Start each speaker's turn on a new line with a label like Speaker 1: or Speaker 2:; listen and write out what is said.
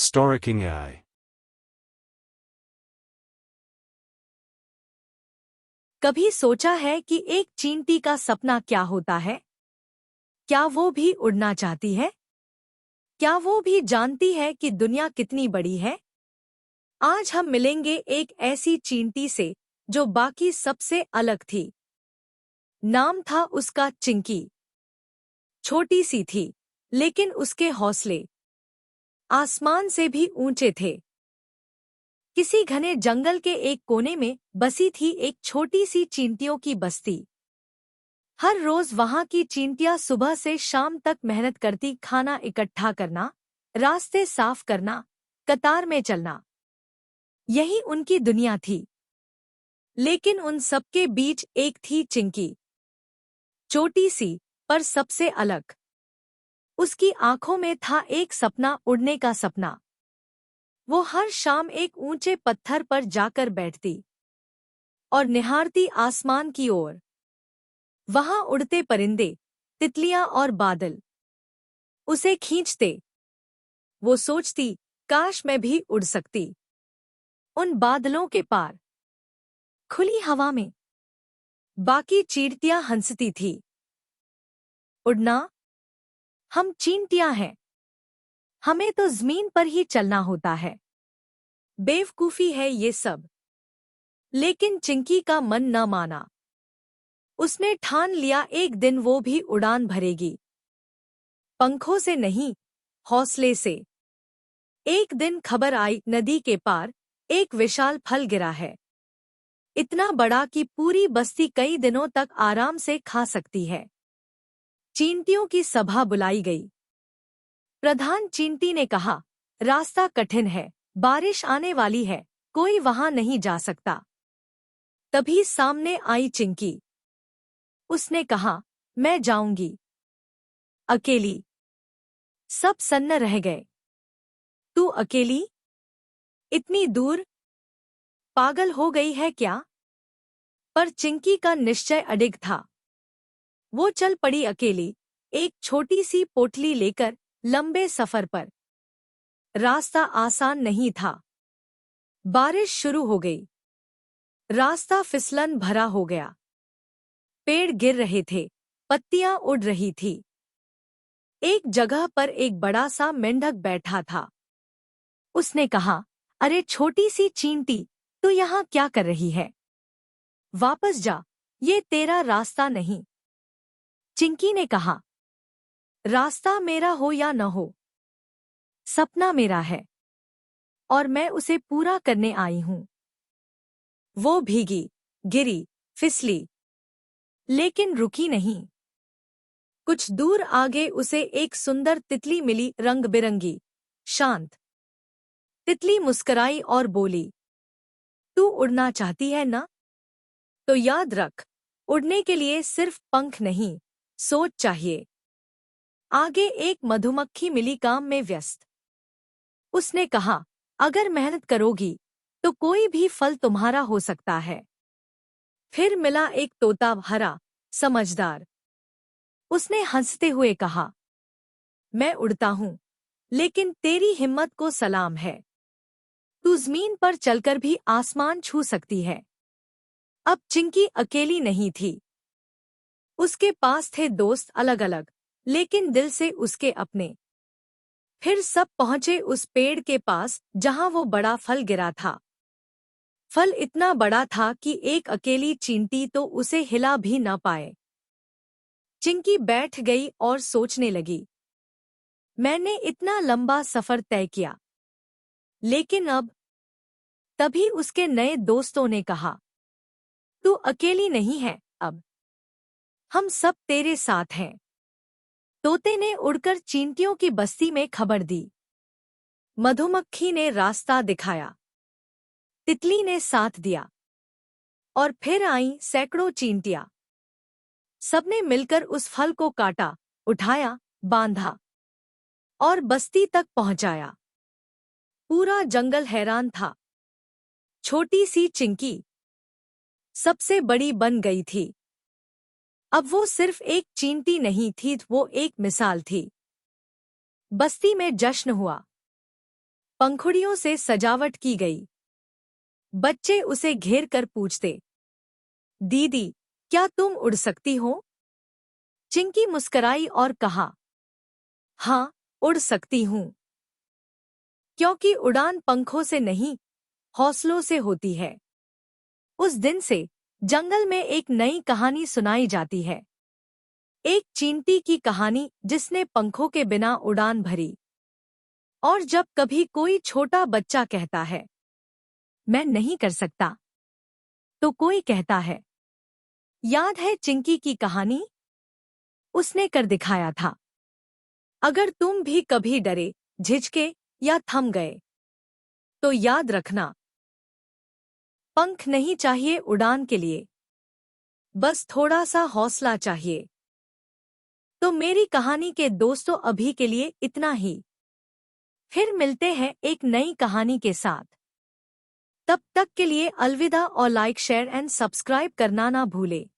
Speaker 1: Storking eye.
Speaker 2: कभी सोचा है कि एक चींटी का सपना क्या होता है? क्या वो भी उड़ना चाहती है? क्या वो भी जानती है कि दुनिया कितनी बड़ी है? आज हम मिलेंगे एक ऐसी चींटी से जो बाकी सबसे अलग थी। नाम था उसका चिंकी। छोटी सी थी, लेकिन उसके हौसले आसमान से भी ऊंचे थे। किसी घने जंगल के एक कोने में बसी थी एक छोटी सी चींटियों की बस्ती। हर रोज वहां की चींटियां सुबह से शाम तक मेहनत करती, खाना इकट्ठा करना, रास्ते साफ करना, कतार में चलना। यही उनकी दुनिया थी। लेकिन उन सबके बीच एक थी चिंकी। छोटी सी, पर सबसे अलग। उसकी आंखों में था एक सपना, उड़ने का सपना। वो हर शाम एक ऊंचे पत्थर पर जाकर बैठती और निहारती आसमान की ओर। वहां उड़ते परिंदे, तितलियां और बादल उसे खींचते। वो सोचती, काश मैं भी उड़ सकती उन बादलों के पार, खुली हवा में। बाकी चींटियां हंसती थी। उड़ना? हम चींटियां हैं, हमें तो जमीन पर ही चलना होता है। बेवकूफी है ये सब। लेकिन चिंकी का मन न माना। उसने ठान लिया, एक दिन वो भी उड़ान भरेगी। पंखों से नहीं, हौसले से। एक दिन खबर आई, नदी के पार एक विशाल फल गिरा है। इतना बड़ा कि पूरी बस्ती कई दिनों तक आराम से खा सकती है। चींटियों की सभा बुलाई गई। प्रधान चींटी ने कहा, रास्ता कठिन है, बारिश आने वाली है, कोई वहां नहीं जा सकता। तभी सामने आई चिंकी। उसने कहा, मैं जाऊंगी, अकेली। सब सन्न रह गए। तू अकेली? इतनी दूर? पागल हो गई है क्या? पर चिंकी का निश्चय अडिग था। वो चल पड़ी अकेली, एक छोटी सी पोटली लेकर, लंबे सफर पर। रास्ता आसान नहीं था। बारिश शुरू हो गई। रास्ता फिसलन भरा हो गया। पेड़ गिर रहे थे, पत्तियां उड़ रही थी। एक जगह पर एक बड़ा सा मेंढक बैठा था। उसने कहा, अरे छोटी सी चींटी, तू यहाँ क्या कर रही है? वापस जा, ये तेरा रास्ता नहीं। चिंकी ने कहा, रास्ता मेरा हो या न हो, सपना मेरा है और मैं उसे पूरा करने आई हूं। वो भीगी, गिरी, फिसली, लेकिन रुकी नहीं। कुछ दूर आगे उसे एक सुंदर तितली मिली, रंग बिरंगी, शांत। तितली मुस्कुराई और बोली, तू उड़ना चाहती है ना? तो याद रख, उड़ने के लिए सिर्फ पंख नहीं, सोच चाहिए। आगे एक मधुमक्खी मिली, काम में व्यस्त। उसने कहा, अगर मेहनत करोगी तो कोई भी फल तुम्हारा हो सकता है। फिर मिला एक तोता, हरा, समझदार। उसने हंसते हुए कहा, मैं उड़ता हूं, लेकिन तेरी हिम्मत को सलाम है। तू जमीन पर चलकर भी आसमान छू सकती है। अब चिंकी अकेली नहीं थी। उसके पास थे दोस्त, अलग अलग, लेकिन दिल से उसके अपने। फिर सब पहुंचे उस पेड़ के पास जहां वो बड़ा फल गिरा था। फल इतना बड़ा था कि एक अकेली चींटी तो उसे हिला भी न पाए। चिंकी बैठ गई और सोचने लगी, मैंने इतना लंबा सफर तय किया, लेकिन अब? तभी उसके नए दोस्तों ने कहा, तू अकेली नहीं है, अब हम सब तेरे साथ हैं। तोते ने उड़कर चींटियों की बस्ती में खबर दी। मधुमक्खी ने रास्ता दिखाया। तितली ने साथ दिया। और फिर आई सैकड़ों चींटियां। सबने मिलकर उस फल को काटा, उठाया, बांधा और बस्ती तक पहुंचाया। पूरा जंगल हैरान था। छोटी सी चिंकी सबसे बड़ी बन गई थी। अब वो सिर्फ एक चींटी नहीं थी, वो एक मिसाल थी। बस्ती में जश्न हुआ। पंखुड़ियों से सजावट की गई। बच्चे उसे घेर कर पूछते, दीदी, क्या तुम उड़ सकती हो? चिंकी मुस्कराई और कहा, हाँ, उड़ सकती हूँ। क्योंकि उड़ान पंखों से नहीं, हौसलों से होती है। उस दिन से जंगल में एक नई कहानी सुनाई जाती है। एक चींटी की कहानी जिसने पंखों के बिना उड़ान भरी। और जब कभी कोई छोटा बच्चा कहता है, मैं नहीं कर सकता, तो कोई कहता है, याद है चिंकी की कहानी? उसने कर दिखाया था। अगर तुम भी कभी डरे, झिझके या थम गए, तो याद रखना, पंख नहीं चाहिए उड़ान के लिए, बस थोड़ा सा हौसला चाहिए। तो मेरी कहानी के दोस्तों, अभी के लिए इतना ही। फिर मिलते हैं एक नई कहानी के साथ। तब तक के लिए अलविदा, और लाइक, शेयर एंड सब्सक्राइब करना ना भूले।